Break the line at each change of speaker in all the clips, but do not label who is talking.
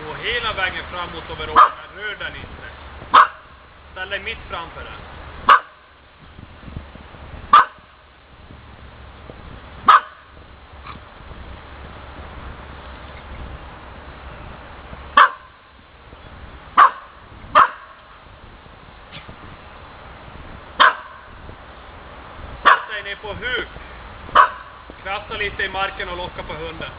Gå hela vägen fram mot overallen. Rör den inte. Ställ dig mitt framför den. Sätt dig ner på huk. Krafsa lite i marken och locka på hunden.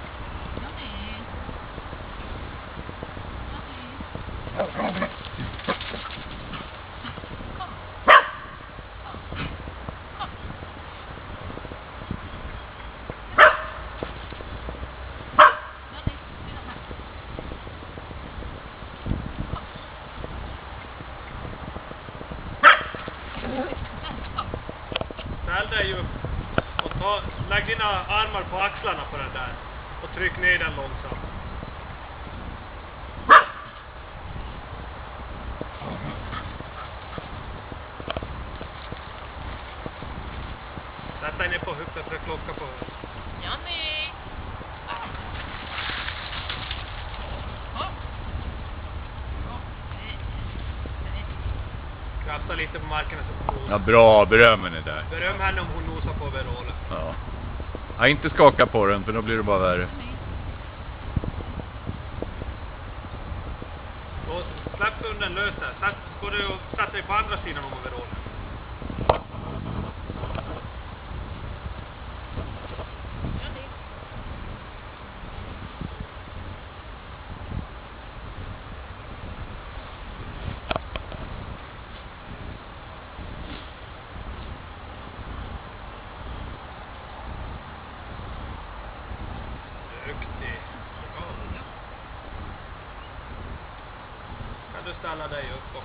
Ställ dig upp och lägg dina armar på axlarna på den där och tryck ner den långsamt. Sätt dig ner på huvudet för att klocka på huvudet.
Johnny!
Krafsa lite på marken så hon nosar.
Ja, bra, berömmen är där.
Beröm henne om hon nosar på overallen.
Ja. Ja, inte skaka på den för då blir det bara värre.
Och släpp hunden lös där. Går du och sätt dig på andra sidan om overallen. Duktig. Kan du ställa dig upp?